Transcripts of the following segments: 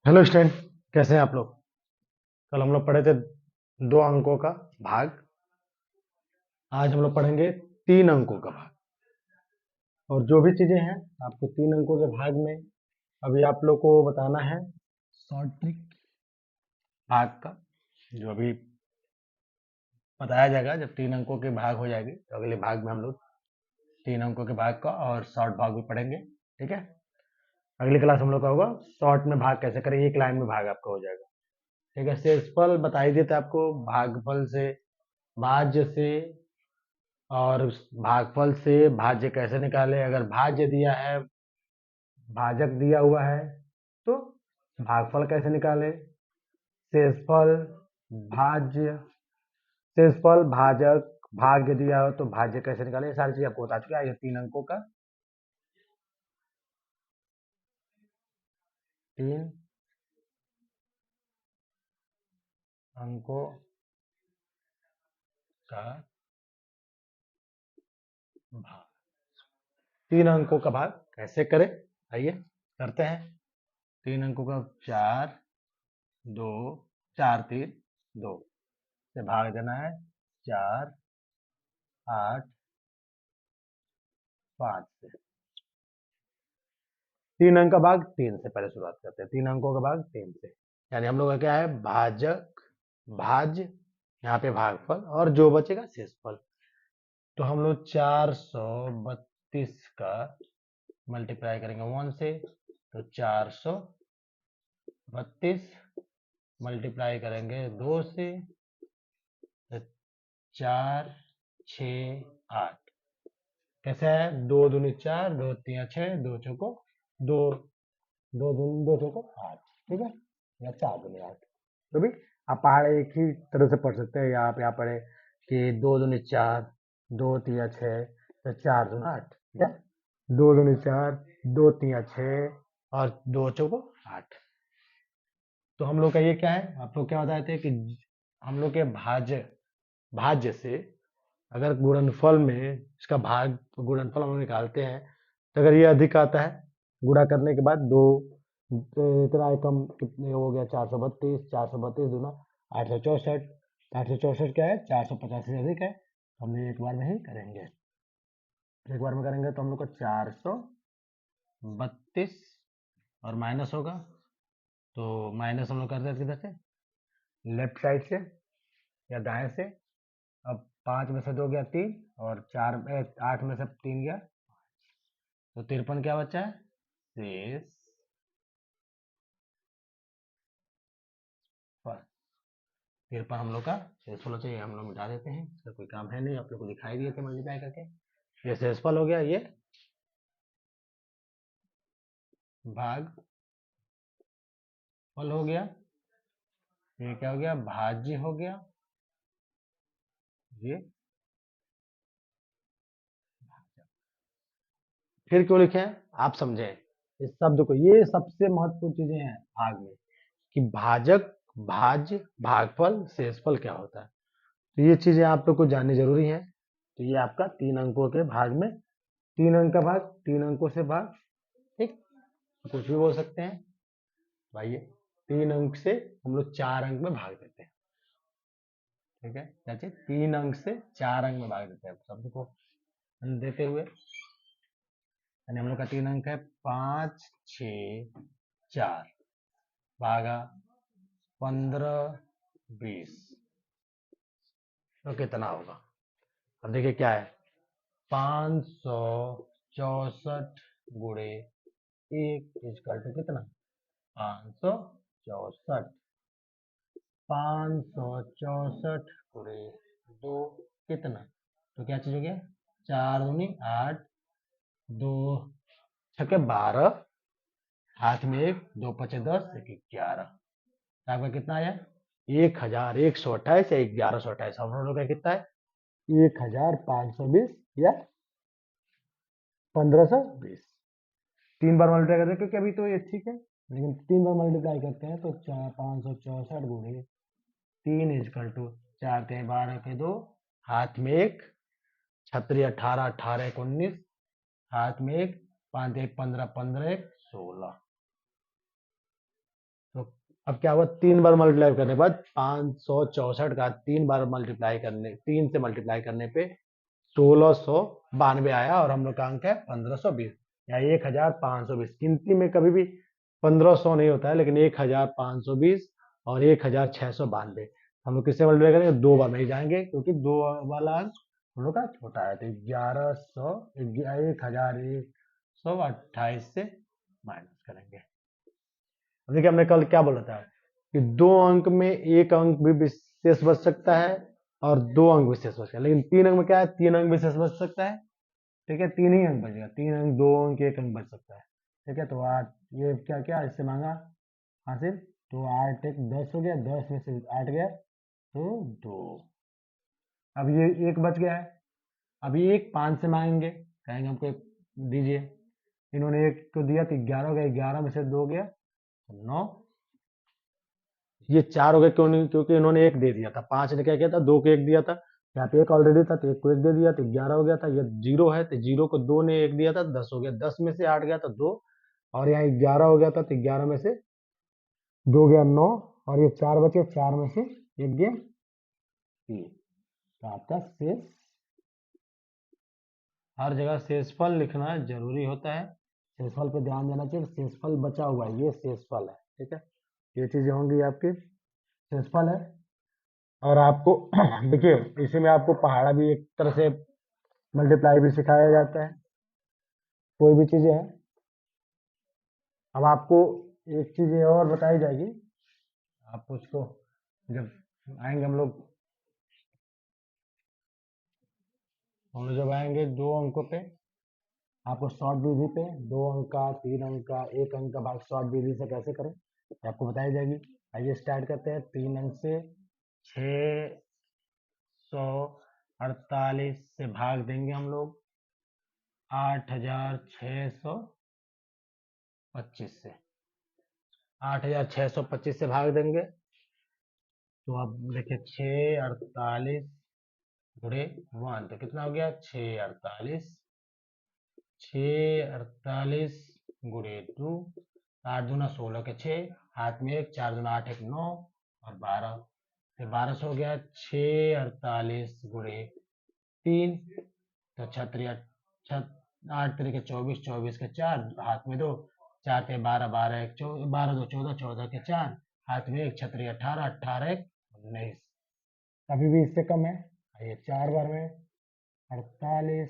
Hello student, कैसे हैं आप लोग। कल हम लोग पढ़े थे 2 अंकों का भाग। आज हम लोग पढ़ेंगे 3 अंकों का भाग। और जो भी चीजें हैं आपको 3 अंकों के भाग में अभी आप लोग को बताना है। शॉर्ट ट्रिक भाग का जो अभी बताया जाएगा, जब 3 अंकों के भाग हो जाएगी तो अगले भाग में हम लोग 3 अंकों के भाग का और शॉर्ट भाग भी पढ़ेंगे। ठीक है, अगली क्लास हम लोग का होगा शॉर्ट में भाग कैसे करें, एक लाइन में भाग आपका हो जाएगा। ठीक है, शेषफल बता ही देते आपको, भागफल से, भाज्य से, और भागफल से भाज्य कैसे निकाले। अगर भाज्य दिया है, भाजक दिया हुआ है, तो भागफल कैसे निकाले। शेषफल, भाज्य, शेषफल, भाजक, भाग्य दिया हो तो भाज्य कैसे निकाले, ये सारी चीज आपको बता चुका है। ये 3 अंकों का, 3 अंकों का भाग, 3 अंकों का भाग कैसे करें, आइए करते हैं। 3 अंकों का 4, 2, 4, 3, 2 से भाग देना है। 4, 8, 5 से। 3 अंक का भाग 3 से पहले शुरुआत करते हैं। 3 अंकों का भाग 3 से, यानी हम लोग का क्या है, भाजक, भाज्य, यहाँ पे भागफल और जो बचेगा शेषफल। तो हम लोग 432 का मल्टीप्लाई करेंगे 1 से, तो 432 मल्टीप्लाई करेंगे 2 से, तो 4, 6, 8। कैसे है, 2 दूनी 4, 2 3 6, 2 चौको 2, 2 दूनी 2 चौको 8। ठीक है, या 4 दूनी 8, तो भी आप पहाड़ एक ही तरह से पढ़ सकते हैं। यहाँ पे आप पढ़े कि 2 दूनी 4, 2 3 6, तो 4 दूनी 8, या 2 दूनी 4, 2 3 6 और 2 चौको 8। तो हम लोग का ये क्या है, आप लोग क्या बताए थे कि हम लोग के भाज्य, भाज्य से अगर गुणनफल में इसका भाग, गुणनफल हम लोग निकालते हैं, तो अगर ये अधिक आता है, गुणा करने के बाद दो, तो इतना कम कितने हो गया, 432, 432 दूना 864। 864 क्या है, 450 से अधिक है, तो हम ये एक बार में ही करेंगे। एक बार में करेंगे तो हम लोग का 432 और माइनस होगा, तो माइनस हम लोग करते हैं किधर से, लेफ्ट साइड से या दाएं से। अब 5 में से 2 गया 3, और 8 में से 3 गया, तो 53 क्या बचा है, शेष फल। 53 हम लोग का शेष फल हो चाहिए, हम लोग मिटा देते हैं, इसका कोई काम है नहीं, आप लोग को दिखाई दिए थे मल्टीप्लाई करके। ये शेष फल हो गया, ये भाग फल हो गया, ये क्या हो गया, भाज्य हो गया, ये फिर क्यों लिखे हैं आप समझे इस शब्द को। ये सबसे महत्वपूर्ण चीजें हैं भाग में, कि भाजक, भाज्य, भागफल, शेषफल क्या होता है। तो ये चीजें आप लोग को जाननी जरूरी है। तो ये आपका 3 अंकों के भाग में, 3 अंक का भाग, 3 अंकों से भाग। ठीक, कुछ भी बोल सकते हैं भाई। 3 अंक से हम लोग 4 अंक में भाग देते हैं। ठीक है, क्या चीज, 3 अंक से 4 अंक में भाग देते हैं शब्द को देते हुए। यानी हम लोग का 3 अंक है 5, 6, 4 भागा 15, 20, तो कितना होगा। अब देखिए क्या है, 564 गुणे 1 इजकल टू कितना, 564। 564 गुणे 2 कितना, तो क्या चीज हो गया, 4 दूनी 8, 2 छके 12, हाथ में 1, 2 पचे 10, 1 11, आपका कितना आया, 1128 या 1128। हम लोगों का कितना है, 1520 या 1520। 3 बार मल्टीप्लाई करते हैं क्योंकि अभी तो ये ठीक है, लेकिन 3 बार मल्टीप्लाई करते हैं तो 564 गुणे 3 इजकल टू 4 3 12 के 2, हाथ में 1, छत्री 18, 18 1 19, हाथ में 1, 5 1 15, 15 1 16, अब क्या हुआ, 3 बार मल्टीप्लाई करने के बाद 564 का 3 बार मल्टीप्लाई करने, 3 से मल्टीप्लाई करने पे 1692 आया, और हम लोग का अंक है 1520 या 1520। गिनती में कभी भी 1500 नहीं होता है, लेकिन 1520 और 1692 हम लोग किससे मल्टीप्लाई करेंगे, 2 बार में ही जाएंगे, क्योंकि 2 वाला अंक हम लोग का छोटा है। तो 1128 से माइनस करेंगे। देखिए हमने कल क्या बोला था कि 2 अंक में एक अंक भी विशेष बच सकता है और 2 अंक विशेष बच सकता है, लेकिन 3 अंक में क्या है, 3 अंक विशेष बच सकता है। ठीक है, 3 ही अंक बचेगा, 3 अंक, 2 अंक, 1 अंक बच सकता है। ठीक है, तो 8, ये क्या क्या इससे मांगा हासिल, तो 8 एक 10 हो गया, 10 में से 8 गया तो 2। अब ये 1 बच गया है, अभी 1 5 से मांगेंगे, कहेंगे हमको 1 दीजिए। इन्होंने 1 को दिया तो 11 हो गया, 11 में से 2 गया तो 9। ये 4 हो गए, क्यों नहीं, क्योंकि इन्होंने 1 दे दिया था, 5 ने क्या किया था, 2 को 1 दिया था, यहाँ पे 1 ऑलरेडी था तो 1 को 1 दे दिया तो 11 हो गया था। ये 0 है तो 0 को 2 ने 1 दिया था, 10 हो गया, 10 में से 8 गया तो 2, और यहाँ 11 हो गया था तो 11 में से 2 गया 9, और ये 4 बचे, 4 में से 1 गया 3। तो आपका शेष, हर जगह शेषफल लिखना जरूरी होता है, शेषफल पे ध्यान देना चाहिए, शेषफल बचा हुआ है, ये शेषफल है। ठीक है, ये चीजें होंगी आपकी, शेषफल है। और आपको देखिए इसी में आपको पहाड़ा भी एक तरह से मल्टीप्लाई भी सिखाया जाता है, कोई भी चीजें हैं। अब आपको एक चीज और बताई जाएगी, आप उसको जब आएंगे हम लोग जब आएंगे 2 अंकों पे, आपको शॉर्ट विधि पे 2 अंक का, 3 अंक का, 1 अंक का भाग शॉर्ट विधि से कैसे करें ये आपको बताई जाएगी। आइए स्टार्ट करते हैं। 3 अंक से 648 से भाग देंगे हम लोग 8625 से, 8625 से भाग देंगे तो अब देखिए 648 गुणे 1 तो कितना हो गया, 648, 648 गुणे 2, 8 दूना 16 के 6, हाथ में 1, 4 दूना 8, 1 9 और 12, फिर 12 से हो गया 648 गुणे 3, तो 8 3 के 24, 24 के 4, हाथ में 2, 4 के 12, 12 1 12 2 14, 14 के 4, हाथ में 1, 18, 18 1 19। कभी भी इससे कम है, ये 4 बार में 48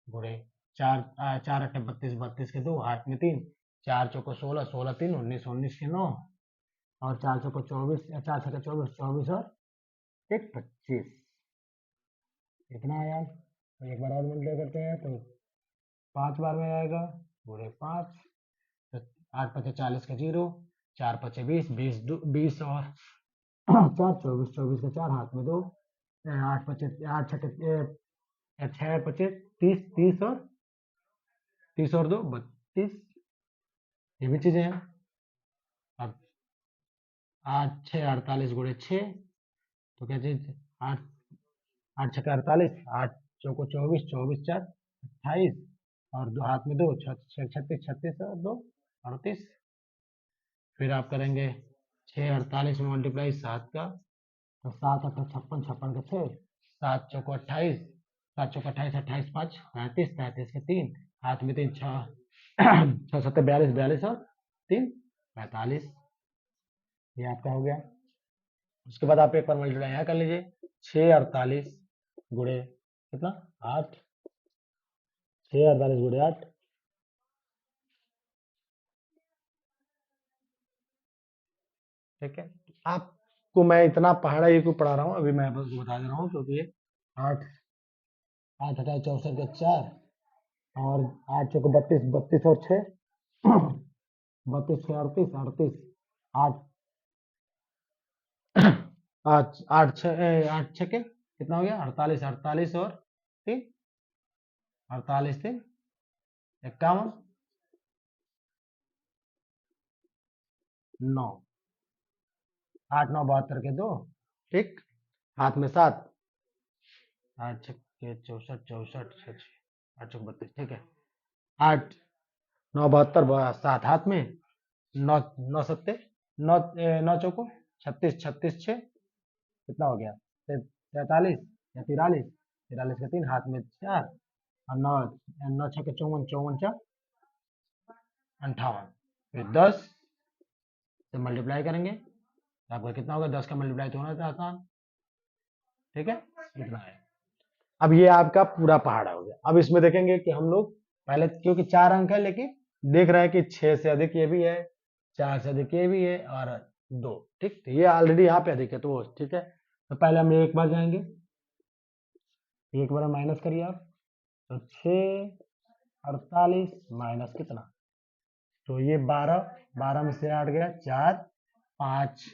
गुणे 4, 4 8 32, 32 के 2, हाथ में 3, 4 चौको 16, 16 3 19, 19 के 9, और 4 चौको 24, 4 छक्के 24, 24 और 1 25। इतना आया। तो एक बार और मल्टीप्लाई करते हैं तो 5 बार में आएगा, गुणे 5, तो 8 5 40 का 0, 4 5 20, 20 20 और 4 24, 24 का 4, हाथ में 2, 8 5 8 छक्के 6 25 30, 30 और 30 और 2 32। ये भी चीजें हैं। अब 8 6 48 गुणे 6, तो क्या चीज, 8 8 छक्के 48, 8 चौको 24, 24 4 28, और दो हाथ में 2, 36 36 और 2 38। फिर आप करेंगे 6 48 में मल्टीप्लाई 7 का, तो 7 8 56, 56 का 6, 7 चौको 28, 7 चौको 28, 28 5 35, 35 के 3, हाथ में 3, 6 6 7 42, 42 और 3 45। ये आपका हो गया। उसके बाद आप एक बार मल्टीप्लाई यहाँ कर लीजिए, 6 48 गुणे कितना 8, 6 48 गुणे 8, ठीक है। आपको मैं इतना पहाड़ा ये को पढ़ा रहा हूँ, अभी मैं बस बता दे रहा हूँ, क्योंकि ये 8 8 हटाए 64 के 4, और 8 चौको 32, 32 और 6 32 6 38, 38 8 8 8 6 8 6 के कितना हो गया 48, 48 और 3 48 3 51 9, 8 9 72 के 2, ठीक, हाथ में 7, 8 छक्के 64 64 8 चौक 32, ठीक है। 8 9 72 7 हाथ में, 9 9 सत्ते नौ नौ चौको 36, 36 छः कितना हो गया? 43 या 43, 43 का 3 हाथ में 4 और 9, 9 छः के 54, 54 4 58, फिर 10 से मल्टीप्लाई करेंगे तो आपका कितना होगा? 10 का मल्टीप्लाई तो होना था आसान, ठीक है, इतना है। अब ये आपका पूरा पहाड़ा हो गया। अब इसमें देखेंगे कि हम लोग पहले, क्योंकि 4 अंक है, लेकिन देख रहे हैं कि 6 से अधिक ये भी है, 4 से अधिक ये भी है और 2, ठीक, तो ये ऑलरेडी यहाँ पे अधिक है, तो वो ठीक है। तो पहले हम एक बार जाएंगे, एक बार माइनस करिए आप, तो 6 48 माइनस कितना, तो ये 12, 12 में से 8 गया, 4 5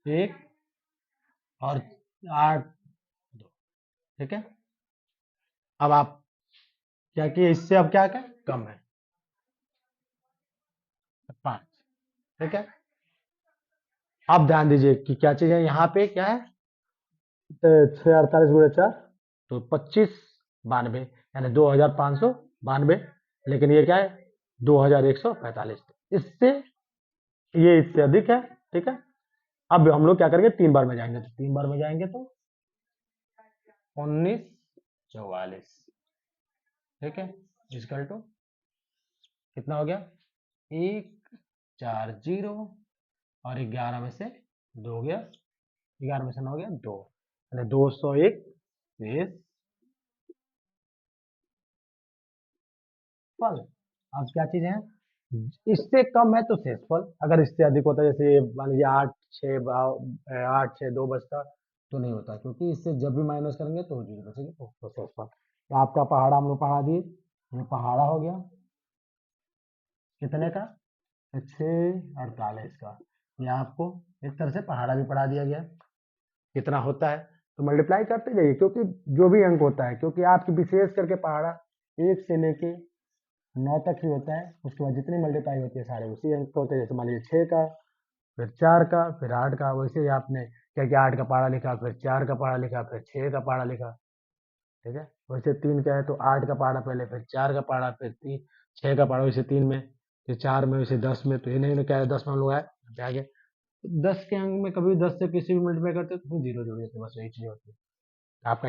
1 और 8 2, ठीक है। अब आप क्या किए, इससे अब क्या क्या कम है 5, ठीक है। अब ध्यान दीजिए कि क्या चीज है यहाँ पे, क्या है, 6 48 × 4 तो 25 92, यानी 2592, लेकिन ये क्या है 2145, इससे ये इससे अधिक है, ठीक है। अब हम लोग क्या करेंगे, 3 बार में जाएंगे, तो 3 बार में जाएंगे तो 1944, ठीक है, इक्वल टू कितना हो गया, 140 और 11 में से 2 गया, 11 में से 9 गया 2, यानी 201 शेष फल। अब क्या चीज है, इससे कम है तो शेषफल, अगर इससे अधिक होता है, जैसे मान लीजिए 8 6 2 बचता तो नहीं होता, क्योंकि इससे जब भी माइनस करेंगे तो जीरो बचेगी, तो शेषफल। तो आपका पहाड़ा हम लोग पढ़ा दिए, ये पहाड़ा हो गया कितने का, 648 का। ये आपको एक तरह से पहाड़ा भी पढ़ा दिया गया, कितना होता है, तो मल्टीप्लाई करते जाइए, क्योंकि जो भी अंक होता है, क्योंकि आपकी विशेष करके पहाड़ा 1 से लेके 9 तक ही होता है, उसके बाद जितनी मल्टीप्लाई होती है सारे उसी अंक होते हैं, जैसे मान लीजिए 6 का, फिर 4 का, फिर 8 का, वैसे ही आपने क्या क्या 8 का पहाड़ा लिखा, फिर 4 का पहाड़ा लिखा, फिर 6 का पहाड़ा लिखा, ठीक है। वैसे 3 का है तो 8 का पहाड़ा पहले, फिर 4 का पहाड़ा, फिर 3 6 का पहाड़ा, वैसे 3 में, फिर 4 में, वैसे 10 में, तो ये नहीं क्या है 10 में हम लोग आए पे आगे, 10 के अंक में कभी 10 से किसी भी मल्टीप्लाई करते हैं तो फिर जीरो जोड़ देते हैं, बस यही चीज होती है आपका।